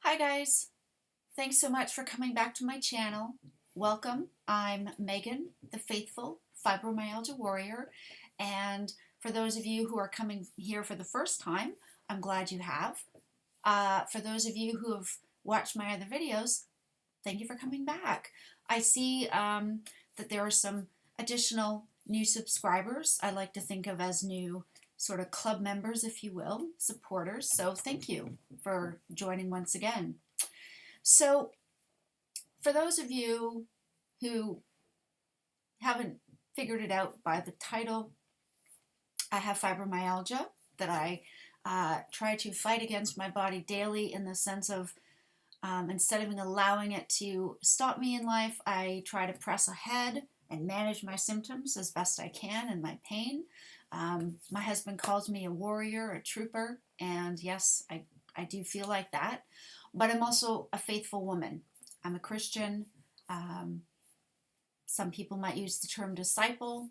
Hi guys, thanks so much for coming back to my channel. Welcome, I'm Megan, the Faithful Fibromyalgia Warrior, and for those of you who are coming here for the first time, I'm glad you have. For those of you who have watched my other videos, thank you for coming back. I see that there are some additional new subscribers. I like to think of as new sort of club members, if you will, supporters. So thank you for joining once again. So for those of you who haven't figured it out by the title, I have fibromyalgia that I try to fight against my body daily in the sense of instead of allowing it to stop me in life, I try to press ahead and manage my symptoms as best I can and my pain. My husband calls me a warrior, a trooper, and yes, I do feel like that. But I'm also a faithful woman. I'm a Christian. Um, some people might use the term disciple.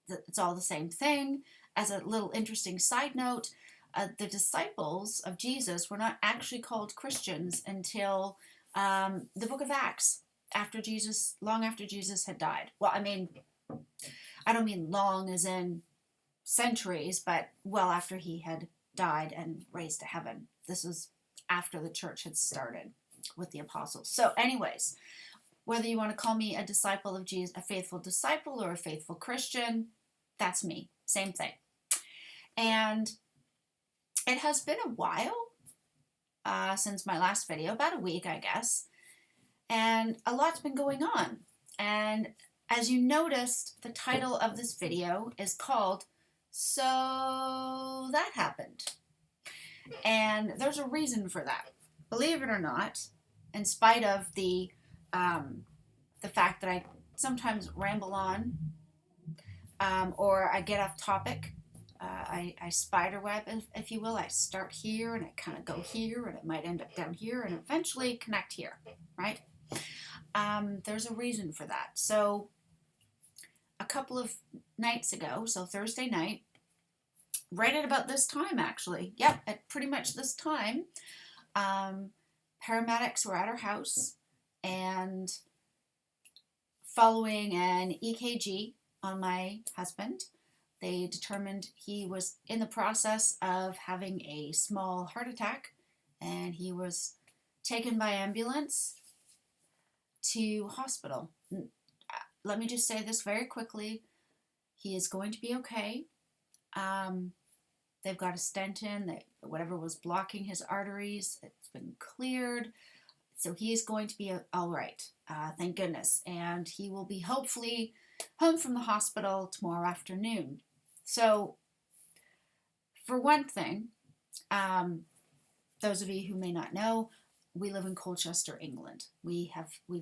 It's all the same thing. As a little interesting side note, the disciples of Jesus were not actually called Christians until the book of Acts, long after Jesus had died. Well, I don't mean long as in centuries, but well after he had died and raised to heaven. This was after the church had started with the apostles. So, anyways, whether you want to call me a disciple of Jesus, a faithful disciple, or a faithful Christian, that's me. Same thing. And it has been a while since my last video, about a week, I guess, and a lot's been going on. And as you noticed, the title of this video is called So That Happened. And there's a reason for that. Believe it or not, in spite of the fact that I sometimes ramble on or I get off topic, I spider web, if you will. I start here and I kind of go here and it might end up down here and eventually connect here, right? There's a reason for that. So a couple of nights ago, so Thursday night, right at about this time actually, yep, at pretty much this time, paramedics were at our house and following an EKG on my husband, they determined he was in the process of having a small heart attack and he was taken by ambulance to hospital. Let me just say this very quickly. He is going to be okay. They've got a stent in, whatever was blocking his arteries, it's been cleared. So he is going to be all right, thank goodness. And he will be hopefully home from the hospital tomorrow afternoon. So, for one thing, those of you who may not know, we live in Colchester, England. We've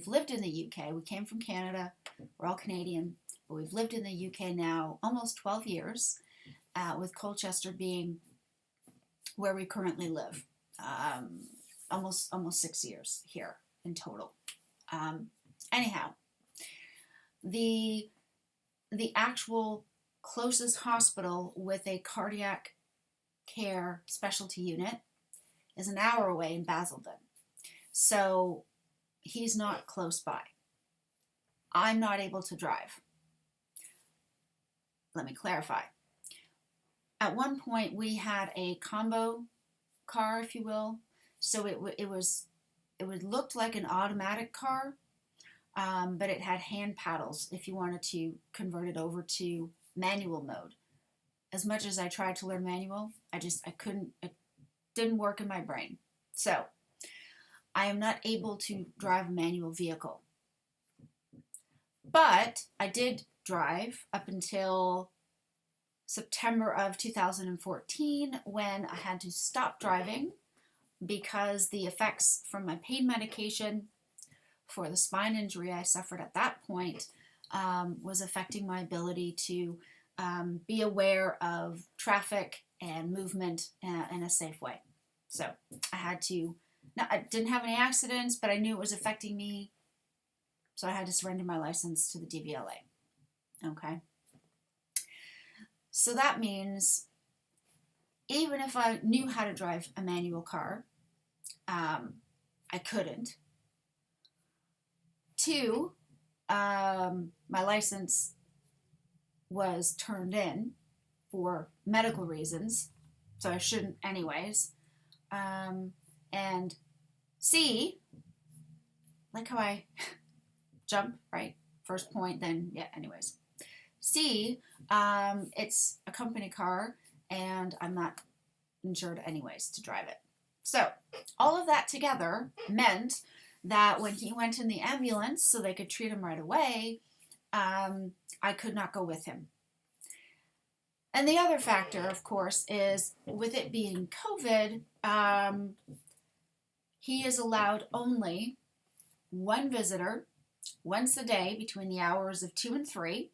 lived in the UK. We came from Canada. We're all Canadian, but we've lived in the UK now almost 12 years, with Colchester being where we currently live. Almost 6 years here in total. Anyhow, the actual closest hospital with a cardiac care specialty unit is an hour away in Basildon. So he's not close by. I'm not able to drive. Let me clarify. At one point we had a combo car, if you will. So it looked like an automatic car, but it had hand paddles if you wanted to convert it over to manual mode. As much as I tried to learn manual, I couldn't, it didn't work in my brain. So I am not able to drive a manual vehicle. But I did drive up until September of 2014 when I had to stop driving because the effects from my pain medication for the spine injury I suffered at that point was affecting my ability to be aware of traffic and movement in a safe way. So I had to, I didn't have any accidents, but I knew it was affecting me, so I had to surrender my license to the DVLA. Okay? So that means even if I knew how to drive a manual car, I couldn't. 2, my license was turned in for medical reasons, so I shouldn't anyways. And C, like how I jump, right? First point, then, yeah, anyways. C, it's a company car, and I'm not insured anyways to drive it. So all of that together meant that when he went in the ambulance so they could treat him right away, I could not go with him. And the other factor, of course, is with it being COVID, he is allowed only one visitor once a day between the hours of 2 and 3,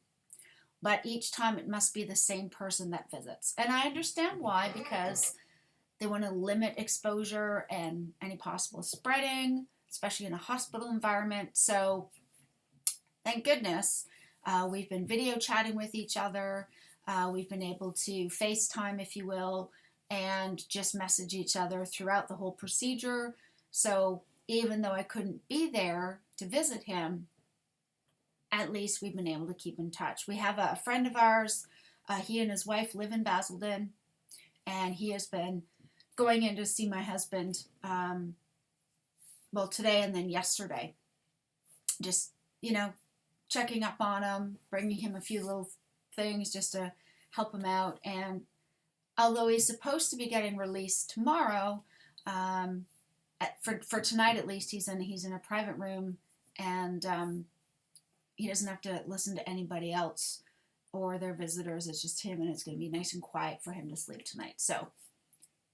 but each time it must be the same person that visits. And I understand why, because they want to limit exposure and any possible spreading, especially in a hospital environment. So thank goodness we've been video chatting with each other. We've been able to FaceTime, if you will, and just message each other throughout the whole procedure. So even though I couldn't be there to visit him, at least we've been able to keep in touch. We have a friend of ours, he and his wife live in Basildon, and he has been going in to see my husband, well, today and then yesterday. Just, checking up on him, bringing him a few little things just to help him out. And although he's supposed to be getting released tomorrow, for tonight at least, he's in a private room, and he doesn't have to listen to anybody else or their visitors. It's just him, and it's going to be nice and quiet for him to sleep tonight. So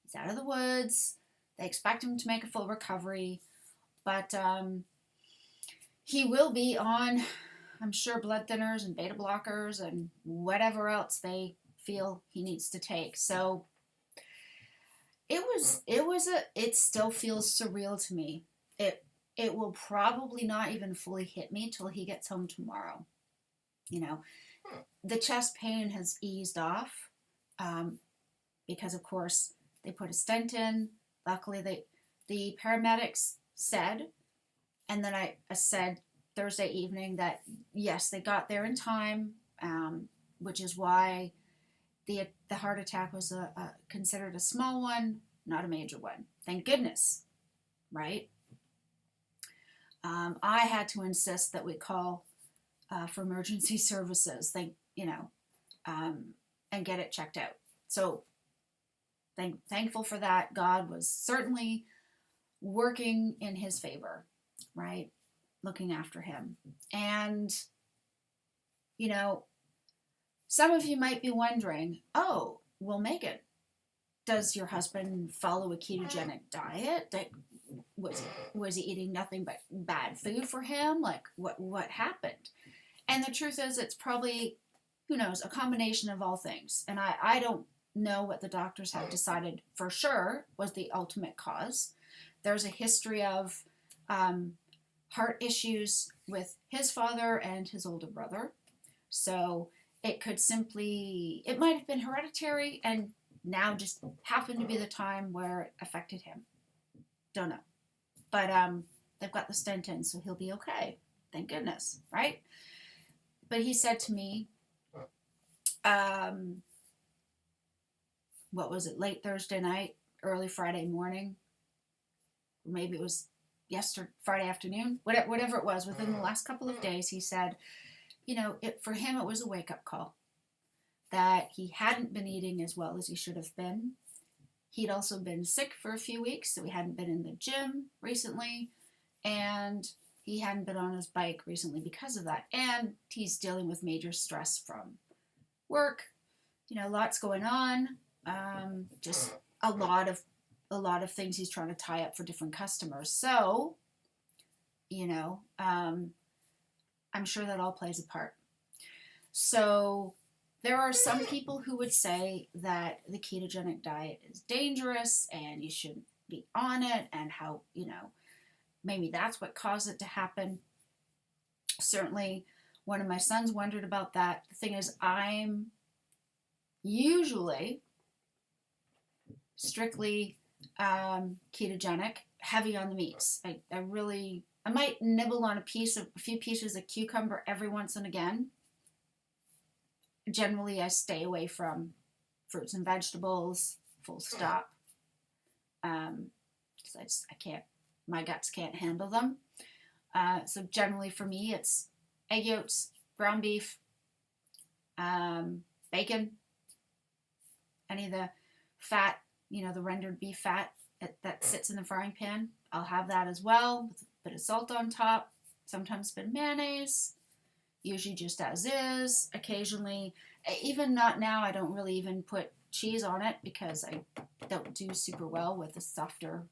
he's out of the woods. They expect him to make a full recovery, but he will be on, I'm sure, blood thinners and beta blockers and whatever else they feel he needs to take. So it still feels surreal to me. It will probably not even fully hit me till he gets home tomorrow. The chest pain has eased off, because of course they put a stent in. Luckily the paramedics said, and then I said Thursday evening that yes, they got there in time, which is why the heart attack was considered a small one, not a major one. Thank goodness, right? I had to insist that we call for emergency services, and get it checked out. So thankful for that. God was certainly working in his favor, right? Looking after him. And, some of you might be wondering, oh, well, Megan, does your husband follow a ketogenic diet? Was he eating nothing but bad food for him? Like, what happened? And the truth is, it's probably, who knows, a combination of all things. And I don't know what the doctors have decided for sure was the ultimate cause. There's a history of heart issues with his father and his older brother. So it might have been hereditary and now just happened to be the time where it affected him. Don't know. But they've got the stent in, so he'll be okay. Thank goodness, right? But he said to me, what was it, late Thursday night, early Friday morning, maybe it was Friday afternoon, whatever it was, within the last couple of days, he said, for him it was a wake-up call, that he hadn't been eating as well as he should have been. He'd also been sick for a few weeks, so he hadn't been in the gym recently, and he hadn't been on his bike recently because of that. And he's dealing with major stress from work, lots going on, just a lot of things he's trying to tie up for different customers. So, I'm sure that all plays a part. So there are some people who would say that the ketogenic diet is dangerous and you shouldn't be on it, and how, maybe that's what caused it to happen. Certainly, one of my sons wondered about that. The thing is, I'm usually strictly ketogenic. heavy on the meats. I might nibble on a few pieces of cucumber every once and again. Generally, I stay away from fruits and vegetables, full stop. Because I can't, my guts can't handle them. So generally for me, it's egg yolks, ground beef, bacon, any of the fat, the rendered beef fat that sits in the frying pan. I'll have that as well, with a bit of salt on top, sometimes a bit of mayonnaise, usually just as is. Occasionally, even not now, I don't really even put cheese on it because I don't do super well with the softer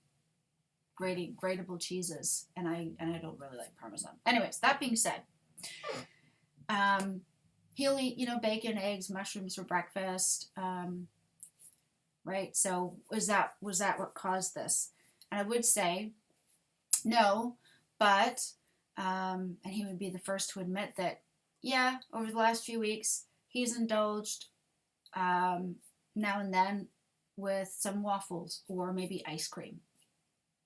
gradable cheeses, and I don't really like Parmesan. Anyways, that being said, he'll eat, bacon, eggs, mushrooms for breakfast. Right? So was that what caused this? And I would say no, but and he would be the first to admit that, yeah, over the last few weeks, he's indulged now and then with some waffles or maybe ice cream,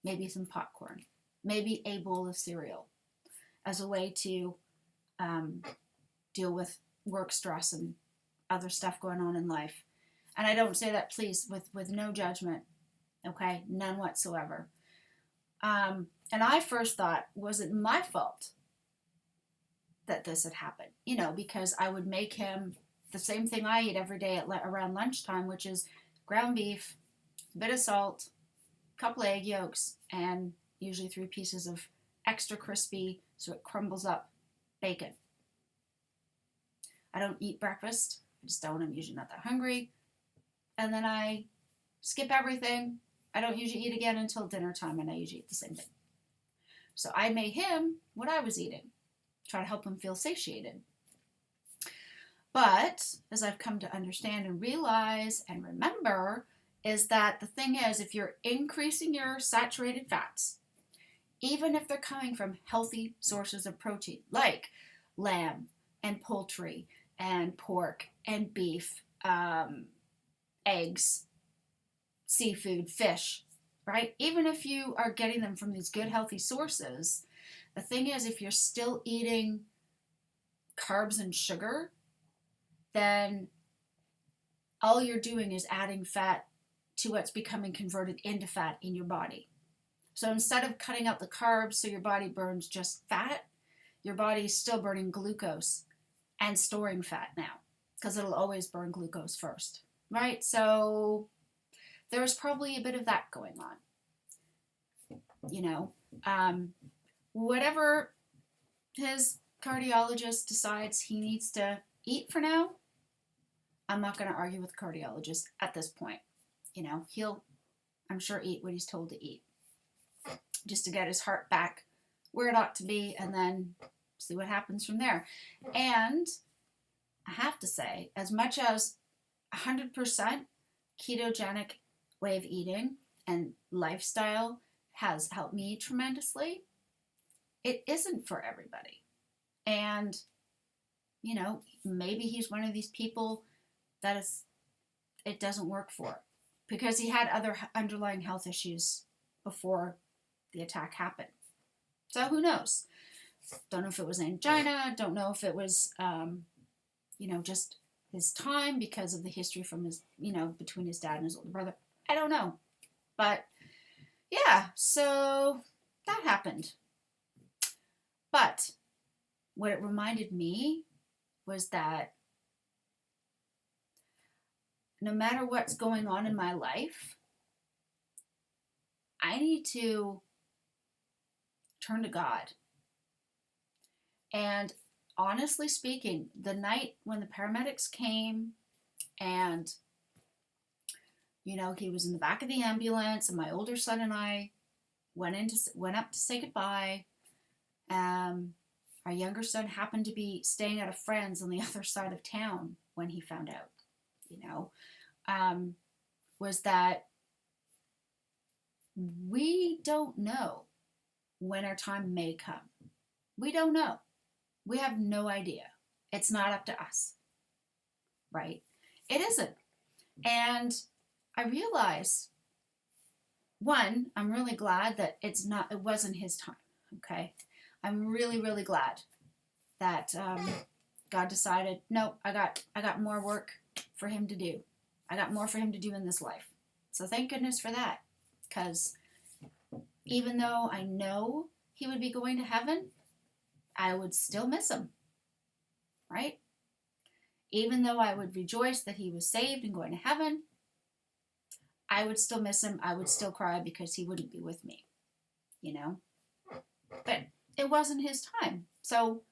maybe some popcorn, maybe a bowl of cereal as a way to deal with work stress and other stuff going on in life. And I don't say that, please, with no judgment, okay? None whatsoever. And I first thought, was it my fault that this had happened? Because I would make him the same thing I eat every day around lunchtime, which is ground beef, a bit of salt, a couple of egg yolks, and usually 3 pieces of extra crispy, so it crumbles up, bacon. I don't eat breakfast. I just don't. I'm usually not that hungry. And then I skip everything. I don't usually eat again until dinner time, and I usually eat the same thing. So I made him what I was eating, try to help him feel satiated. But as I've come to understand and realize and remember, is that the thing is, if you're increasing your saturated fats, even if they're coming from healthy sources of protein, like lamb and poultry and pork and beef, eggs, seafood, fish, right? Even if you are getting them from these good, healthy sources, the thing is, if you're still eating carbs and sugar, then all you're doing is adding fat to what's becoming converted into fat in your body. So instead of cutting out the carbs so your body burns just fat, your body's still burning glucose and storing fat now, because it'll always burn glucose first, right? So there's probably a bit of that going on. Whatever his cardiologist decides he needs to eat for now, I'm not going to argue with the cardiologist at this point. He'll, I'm sure, eat what he's told to eat, just to get his heart back where it ought to be, and then see what happens from there. And I have to say, as much as 100% ketogenic way of eating and lifestyle has helped me tremendously, it isn't for everybody. And, maybe he's one of these people that it doesn't work for, because he had other underlying health issues before the attack happened. So who knows? Don't know if it was angina. Don't know if it was, just his time because of the history from his, between his dad and his older brother. I don't know. But yeah, so that happened. But what it reminded me was that no matter what's going on in my life, I need to turn to God. And honestly speaking, the night when the paramedics came and, he was in the back of the ambulance, and my older son and I went up to say goodbye. Our younger son happened to be staying at a friend's on the other side of town when he found out, was that we don't know when our time may come. We don't know. We have no idea. It's not up to us, right? It isn't. And I realize one, I'm really glad that it wasn't his time. Okay. I'm really, really glad that God decided, no, I got more work for him to do. I got more for him to do in this life. So thank goodness for that. Because even though I know he would be going to heaven, I would still miss him, right? Even though I would rejoice that he was saved and going to heaven, I would still miss him. I would still cry because he wouldn't be with me, you know? But it wasn't his time. So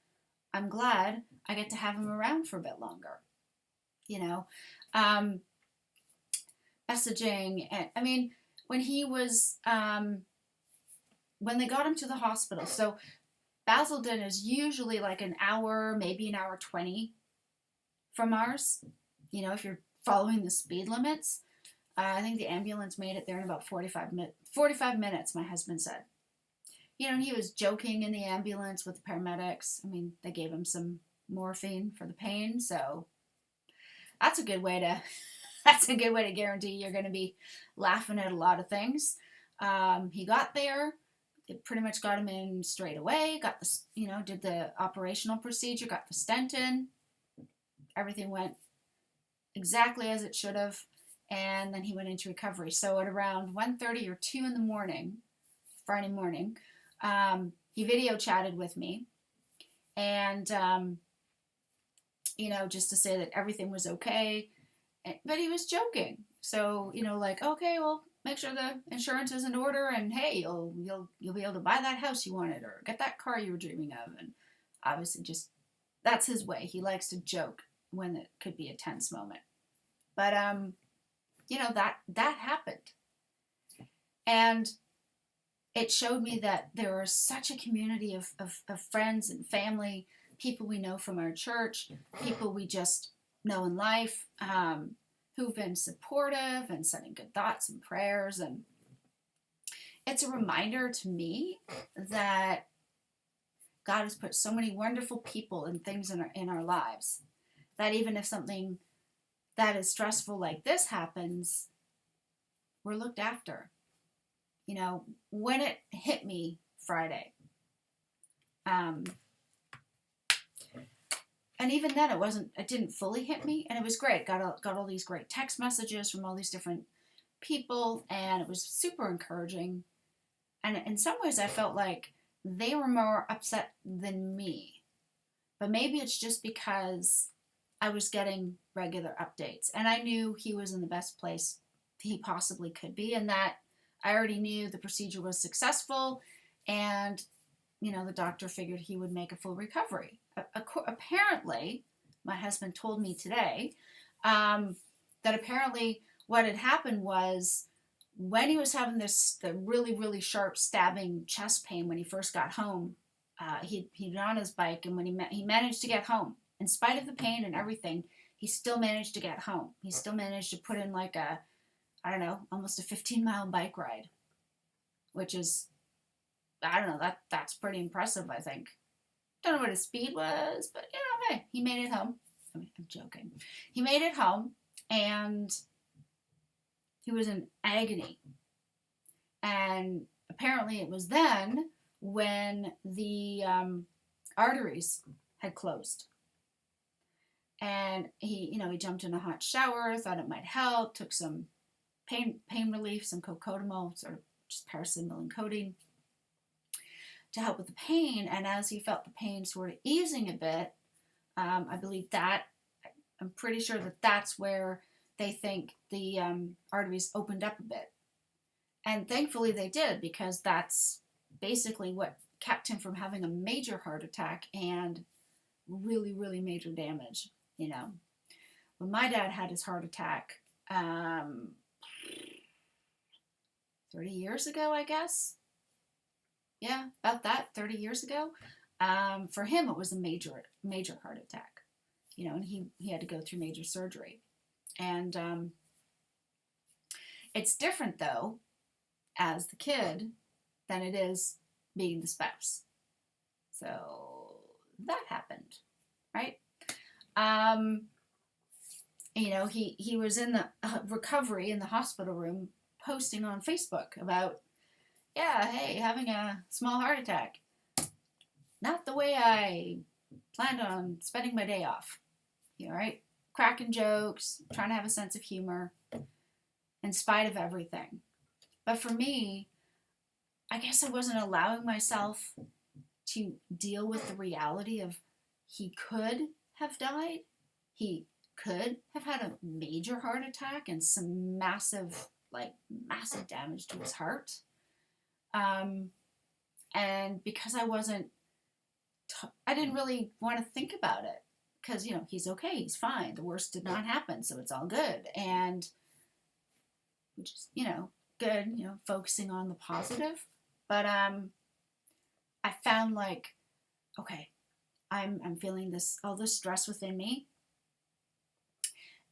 I'm glad I get to have him around for a bit longer, you know? Um, Messaging, and I mean, when he was, when they got him to the hospital, so Basildon is usually like an hour, maybe an hour 20 from ours, you know, if you're following the speed limits. I think the ambulance made it there in about 45 minutes, my husband said. You know, he was joking in the ambulance with the paramedics. I mean, they gave him some morphine for the pain, so that's a good way to that's a good way to guarantee you're going to be laughing at a lot of things. He got there. It pretty much got him in straight away. Got the, you know, did the operational procedure, got the stent in. Everything went exactly as it should have. And then he went into recovery. So at around 1:30 or 2 in the morning, Friday morning, he video chatted with me. And, you know, just to say that everything was okay. But he was joking. So, you know, like, okay, well, make sure the insurance is in order, and hey, you'll be able to buy that house you wanted or get that car you were dreaming of. And obviously, just that's his way. He likes to joke when it could be a tense moment. But you know, that happened, and it showed me that there was such a community of friends and family, people we know from our church, people we just know in life, who've been supportive and sending good thoughts and prayers. And it's a reminder to me that God has put so many wonderful people and things in our lives that even if something that is stressful like this happens, we're looked after. You know, when it hit me Friday, and even then it didn't fully hit me, and it was great. Got all these great text messages from all these different people, and it was super encouraging. And in some ways I felt like they were more upset than me. But maybe it's just because I was getting regular updates and I knew he was in the best place he possibly could be, and that I already knew the procedure was successful, and you know, the doctor figured he would make a full recovery. Apparently, my husband told me today that apparently what had happened was when he was having the really, really sharp stabbing chest pain when he first got home, he'd been on his bike, and when he managed to get home, in spite of the pain and everything, he still managed to get home. He still managed to put in like I don't know, almost a 15-mile bike ride, which is, I don't know, that's pretty impressive, I think. Don't know what his speed was, but you know, hey, he made it home. I mean, I'm joking. He made it home, and he was in agony. And apparently it was then when the arteries had closed. And he jumped in a hot shower, thought it might help, took some pain relief, some cocodamol, sort of just paracetamol and codeine to help with the pain. And as he felt the pain sort of easing a bit, I believe that, I'm pretty sure that that's where they think the arteries opened up a bit. And thankfully they did, because that's basically what kept him from having a major heart attack and really, really major damage, you know. When my dad had his heart attack 30 years ago, I guess. Yeah, about that, 30 years ago. For him, it was a major heart attack, you know, and he had to go through major surgery. And it's different, though, as the kid than it is being the spouse. So that happened, right? You know, he was in the recovery in the hospital room posting on Facebook about, yeah, hey, having a small heart attack. Not the way I planned on spending my day off. You know, right? Cracking jokes, trying to have a sense of humor, in spite of everything. But for me, I guess I wasn't allowing myself to deal with the reality of he could have died. He could have had a major heart attack and some massive, massive damage to his heart. And because I didn't really want to think about it because, he's okay, he's fine. The worst did not happen, so it's all good. And which is, good, focusing on the positive. But I found okay, I'm feeling all this stress within me,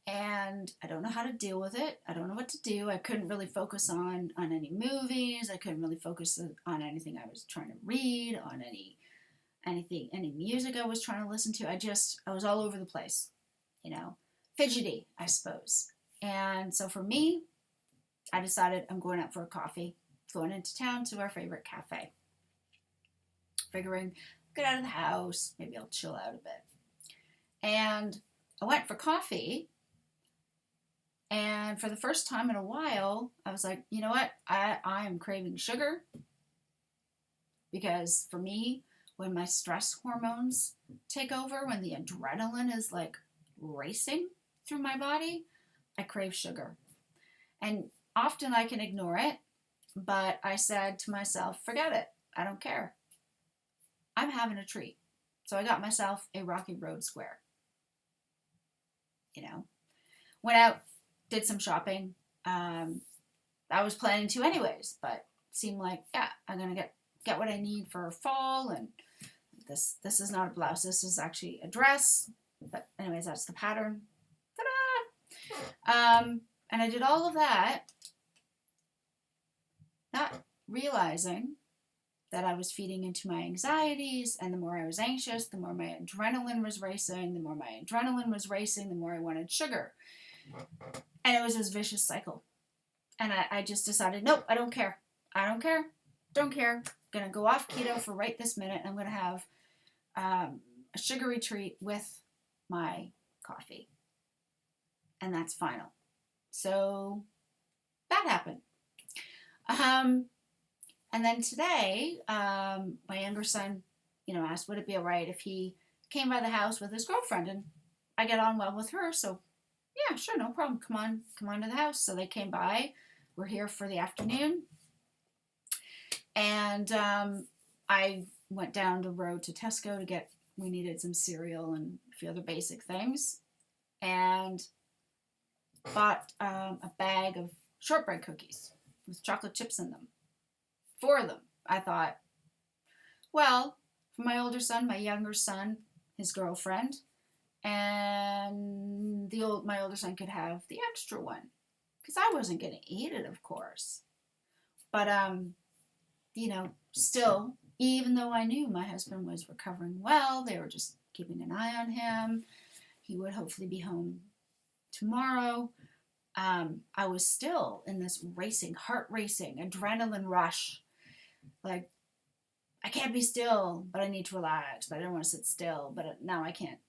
and I don't know how to deal with it. I don't know what to do. I couldn't really focus on any movies. I couldn't really focus on anything I was trying to read, on any music I was trying to listen to. I was all over the place, fidgety, I suppose. And so for me, I decided I'm going out for a coffee, going into town to our favorite cafe. Figuring, get out of the house, maybe I'll chill out a bit. And I went for coffee, and for the first time in a while, I was like, you know what? I am craving sugar, because for me, when my stress hormones take over, when the adrenaline is racing through my body, I crave sugar. And often I can ignore it, but I said to myself, forget it. I don't care. I'm having a treat. So I got myself a Rocky Road Square. Went out, did some shopping. I was planning to anyways, but seemed like, yeah, I'm going to get what I need for fall. And this is not a blouse. This is actually a dress. But anyways, that's the pattern. Ta-da! And I did all of that, not realizing that I was feeding into my anxieties, and the more I was anxious, the more my adrenaline was racing. The more my adrenaline was racing, the more I wanted sugar. And it was this vicious cycle. And I just decided, nope, I don't care. I don't care. Don't care. I'm going to go off keto for right this minute. I'm going to have a sugary treat with my coffee. And that's final. So that happened. And then today, my younger son, asked, would it be all right if he came by the house with his girlfriend? And I get on well with her, so yeah, sure, no problem. Come on to the house. So they came by. We're here for the afternoon. And I went down the road to Tesco we needed some cereal and a few other basic things. And bought a bag of shortbread cookies with chocolate chips in them. 4 of them. I thought, well, for my older son, my younger son, his girlfriend, and my older son could have the extra one, because I wasn't going to eat it, of course. But still, even though I knew my husband was recovering well, they were just keeping an eye on him. He would hopefully be home tomorrow. I was still in this heart racing, adrenaline rush. I can't be still, but I need to relax, but I don't want to sit still, but now I can't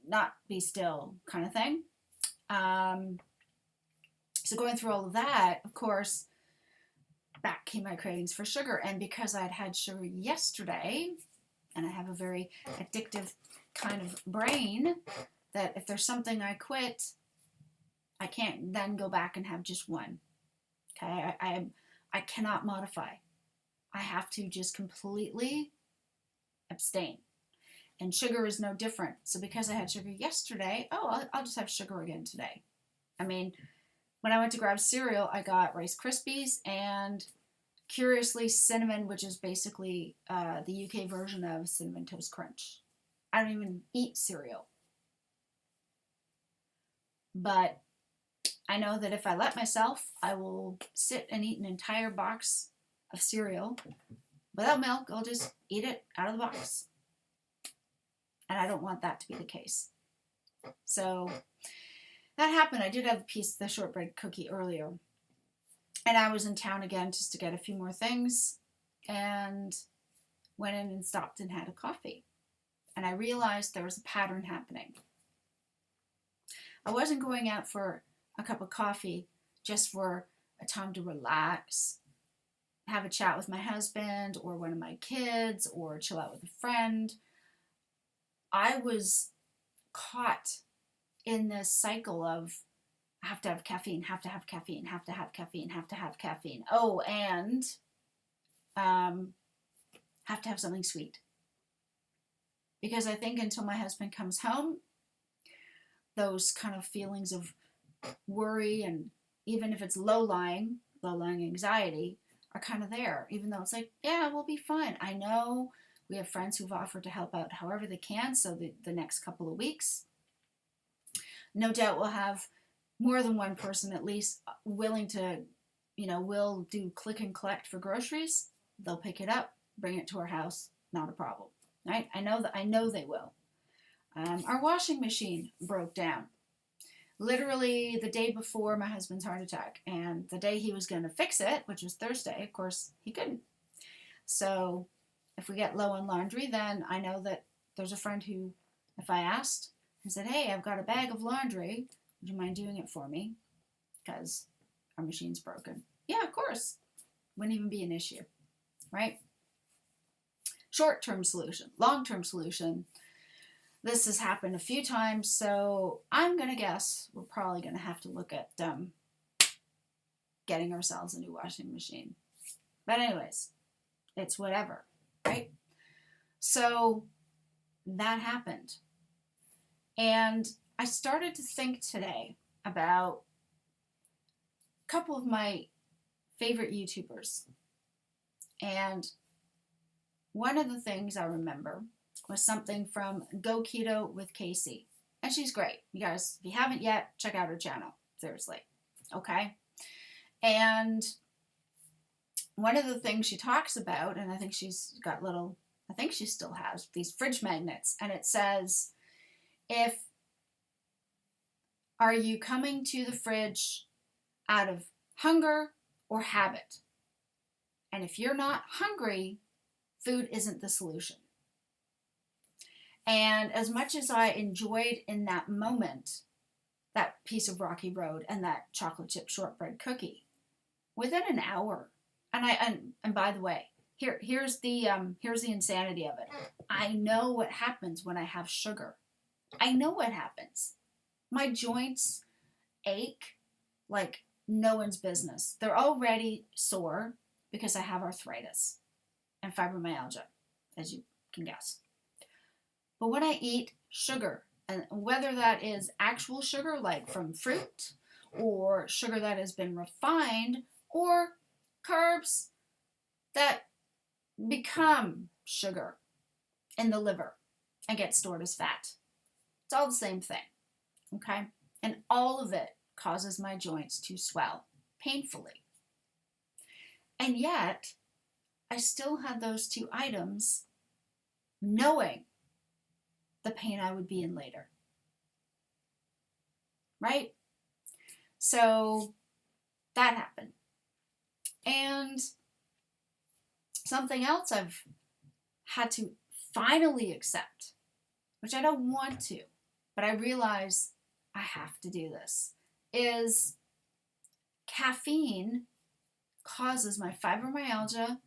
not be still, kind of thing. So going through all of that, of course, back came my cravings for sugar. And because I'd had sugar yesterday, and I have a very addictive kind of brain, that if there's something I quit, I can't then go back and have just one. Okay, I cannot modify. I have to just completely abstain. And sugar is no different. So because I had sugar yesterday, I'll just have sugar again today. I mean, when I went to grab cereal, I got Rice Krispies and, curiously, cinnamon, which is basically the UK version of Cinnamon Toast Crunch. I don't even eat cereal. But I know that if I let myself, I will sit and eat an entire box of cereal without milk. I'll just eat it out of the box. And I don't want that to be the case. So that happened. I did have the shortbread cookie earlier. And I was in town again just to get a few more things, and went in and stopped and had a coffee. And I realized there was a pattern happening. I wasn't going out for a cup of coffee just for a time to relax, have a chat with my husband or one of my kids, or chill out with a friend. I was caught in this cycle of have to have caffeine, have to have caffeine, have to have caffeine, have to have caffeine. Oh, and have to have something sweet. Because I think until my husband comes home, those kind of feelings of worry, and even if it's low-lying anxiety, are kind of there. Even though it's like, yeah, we'll be fine. I know we have friends who've offered to help out however they can, so the next couple of weeks, no doubt we'll have more than one person at least willing to, will do click and collect for groceries. They'll pick it up, bring it to our house, not a problem, right? I know they will. Our washing machine broke down literally the day before my husband's heart attack, and the day he was going to fix it, which was Thursday, of course, he couldn't. So if we get low on laundry, then I know that there's a friend who, if I asked and said, hey, I've got a bag of laundry, would you mind doing it for me? Because our machine's broken. Yeah, of course. Wouldn't even be an issue, right? Short-term solution. Long-term solution. This has happened a few times, so I'm going to guess we're probably going to have to look at getting ourselves a new washing machine. But anyways, it's whatever, right? So that happened. And I started to think today about a couple of my favorite YouTubers. And one of the things I remember was something from Go Keto with Casey. And she's great. You guys, if you haven't yet, check out her channel. Seriously. Okay? And one of the things she talks about, and I think she's got I think she still has these fridge magnets. And it says, are you coming to the fridge out of hunger or habit? And if you're not hungry, food isn't the solution. And as much as I enjoyed in that moment that piece of Rocky Road and that chocolate chip shortbread cookie, within an hour, and by the way, here's the insanity of it. I know what happens when I have sugar. I know what happens. My joints ache like no one's business. They're already sore because I have arthritis and fibromyalgia, as you can guess. But when I eat sugar, and whether that is actual sugar like from fruit, or sugar that has been refined, or carbs that become sugar in the liver and get stored as fat, it's all the same thing, okay? And all of it causes my joints to swell painfully. And yet, I still had those two items knowing the pain I would be in later. Right? So that happened. And something else I've had to finally accept, which I don't want to, but I realize I have to do this, is caffeine causes my fibromyalgia,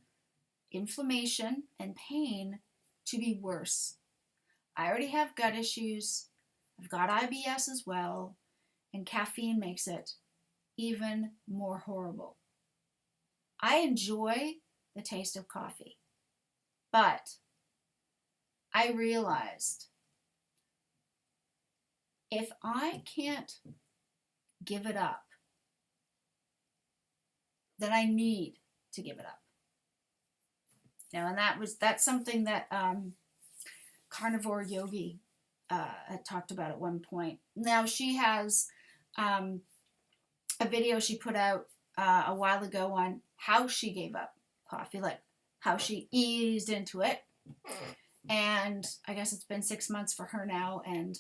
inflammation, and pain to be worse. I already have gut issues. I've got IBS as well, and caffeine makes it even more horrible. I enjoy the taste of coffee, but I realized if I can't give it up, then I need to give it up. Now, and that's something that Carnivore Yogi had talked about at one point. Now, she has a video she put out a while ago on how she gave up coffee, like how she eased into it. And I guess it's been 6 months for her now, and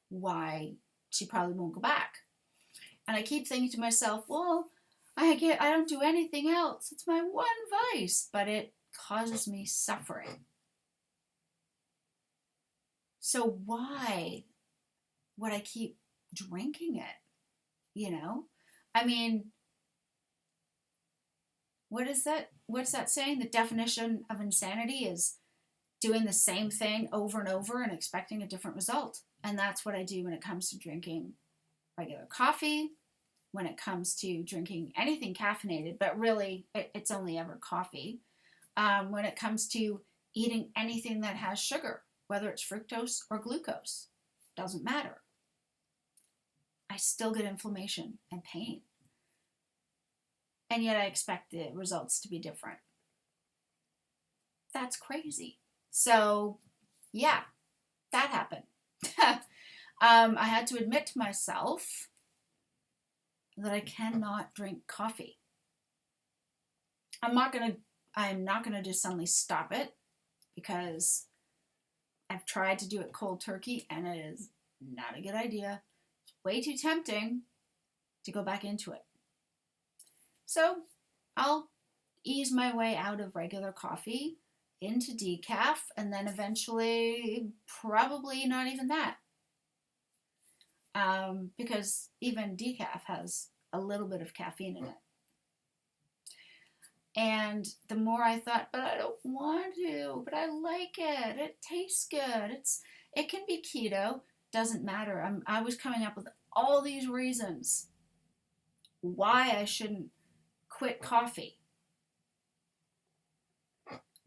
why she probably won't go back. And I keep thinking to myself, well, I don't do anything else. It's my one vice, but it causes me suffering. So why would I keep drinking it? You know? I mean, what is that? What's that saying? The definition of insanity is doing the same thing over and over and expecting a different result. And that's what I do when it comes to drinking regular coffee, when it comes to drinking anything caffeinated, but really it's only ever coffee. When it comes to eating anything that has sugar, whether it's fructose or glucose, doesn't matter. I still get inflammation and pain. And yet I expect the results to be different. That's crazy. So, yeah, that happened. I had to admit to myself that I cannot drink coffee. I'm not gonna just suddenly stop it, because I've tried to do it cold turkey and it is not a good idea. It's way too tempting to go back into it. So I'll ease my way out of regular coffee into decaf, and then eventually probably not even that. Because even decaf has a little bit of caffeine in it. And the more I thought, but I don't want to, but I like it. It tastes good. It can be keto. Doesn't matter. I was coming up with all these reasons why I shouldn't quit coffee,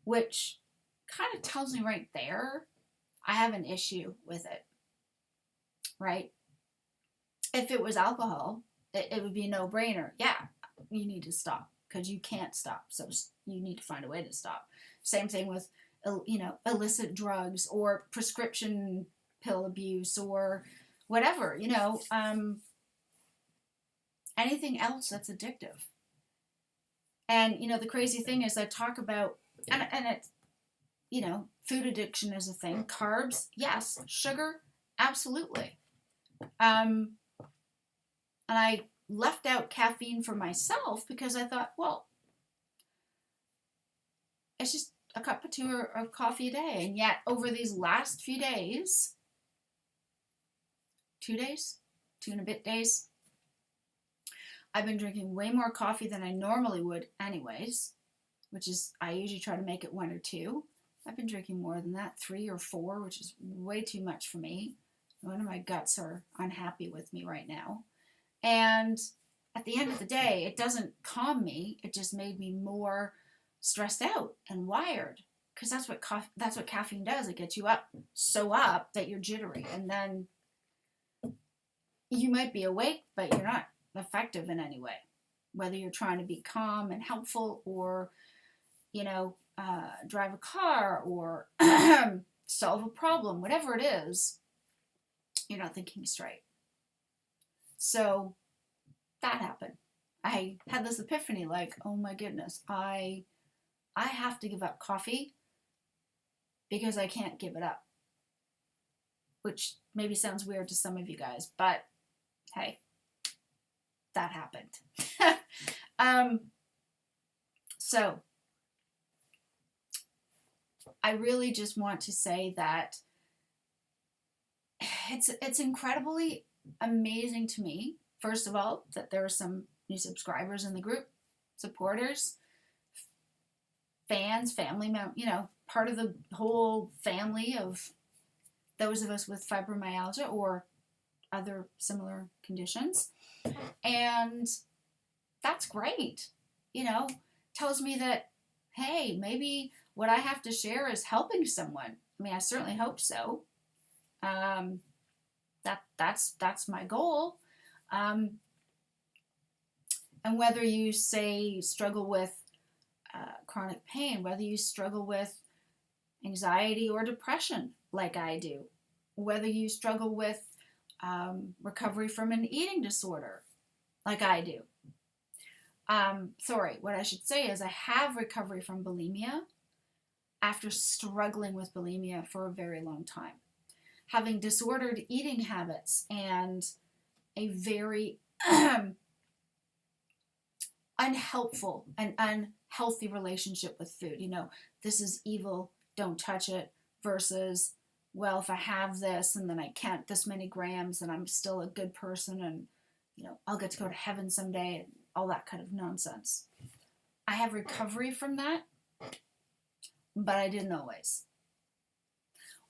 which kind of tells me right there I have an issue with it, right? If it was alcohol, it would be a no-brainer. Yeah, you need to stop, because you can't stop, so you need to find a way to stop. Same thing with, illicit drugs or prescription pill abuse or whatever, anything else that's addictive. And the crazy thing is, I talk about, and it's, food addiction is a thing. Carbs, yes. Sugar, absolutely. And I left out caffeine for myself because I thought, well, it's just a cup or two of coffee a day. And yet over these last few days, 2 and a bit days, I've been drinking way more coffee than I normally would anyways, which is, I usually try to make it 1 or 2. I've been drinking more than that, 3 or 4, which is way too much for me. One of my guts are unhappy with me right now. And at the end of the day, it doesn't calm me. It just made me more stressed out and wired, because that's what caffeine does. It gets you so up that you're jittery, and then you might be awake, but you're not effective in any way. Whether you're trying to be calm and helpful, or drive a car, or solve a problem, whatever it is, you're not thinking straight. So that happened. I had this epiphany, like, oh my goodness, I have to give up coffee because I can't give it up. Which maybe sounds weird to some of you guys, but hey, that happened. So I really just want to say that it's incredibly amazing to me, first of all, that there are some new subscribers in the group, supporters, fans, family members, part of the whole family of those of us with fibromyalgia or other similar conditions. And that's great. Tells me that, hey, maybe what I have to share is helping someone. I mean, I certainly hope so. That's my goal. And whether you say struggle with chronic pain, whether you struggle with anxiety or depression like I do, whether you struggle with recovery from an eating disorder like I do. Sorry, what I should say is I have recovery from bulimia after struggling with bulimia for a very long time. Having disordered eating habits and a very unhelpful and unhealthy relationship with food. You know, this is evil, don't touch it, versus, well, if I have this and then I count this many grams and I'm still a good person and, you know, I'll get to go to heaven someday and all that kind of nonsense. I have recovery from that, but I didn't always.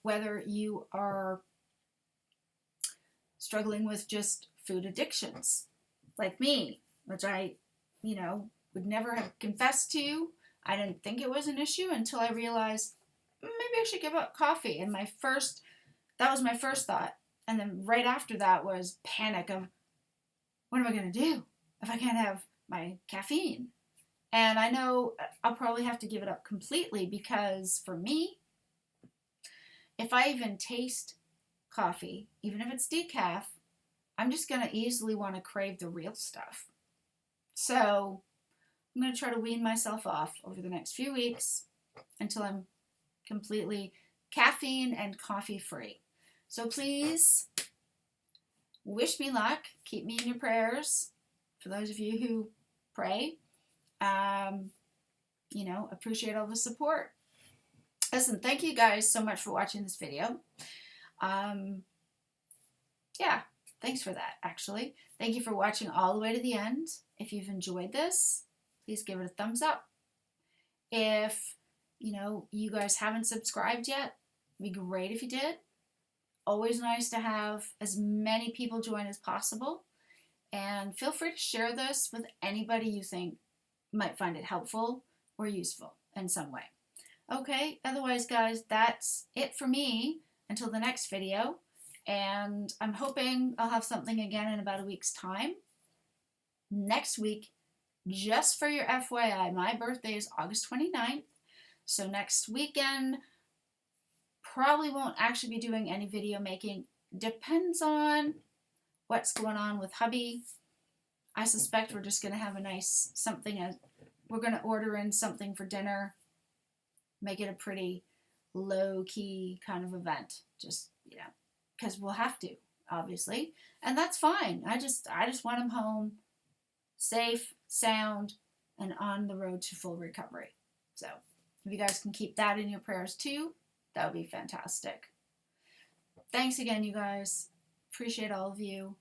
Whether you are struggling with just food addictions, like me, which I, you know, would never have confessed to. I didn't think it was an issue until I realized maybe I should give up coffee. And that was my first thought. And then right after that was panic of, what am I going to do if I can't have my caffeine? And I know I'll probably have to give it up completely, because for me, if I even taste coffee, even if it's decaf, I'm just going to easily want to crave the real stuff. So I'm going to try to wean myself off over the next few weeks until I'm completely caffeine and coffee free. So please wish me luck. Keep me in your prayers. For those of you who pray, you know, appreciate all the support. Listen, thank you guys so much for watching this video. Yeah, thanks for that, actually. Thank you for watching all the way to the end. If you've enjoyed this, please give it a thumbs up. If, you know, you guys haven't subscribed yet, it'd be great if you did. Always nice to have as many people join as possible. And feel free to share this with anybody you think might find it helpful or useful in some way. Okay, otherwise, guys, that's it for me until the next video. And I'm hoping I'll have something again in about a week's time. Next week, just for your FYI, my birthday is August 29th. So next weekend, probably won't actually be doing any video making. Depends on what's going on with hubby. I suspect we're just going to have a nice something. We're going to order in something for dinner. Make it a pretty low-key kind of event. Just, you know, because we'll have to, obviously. And that's fine. I just want him home, safe, sound, and on the road to full recovery. So if you guys can keep that in your prayers too, that would be fantastic. Thanks again, you guys. Appreciate all of you.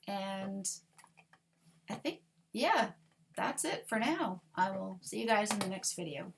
And I think, yeah, that's it for now. I will see you guys in the next video.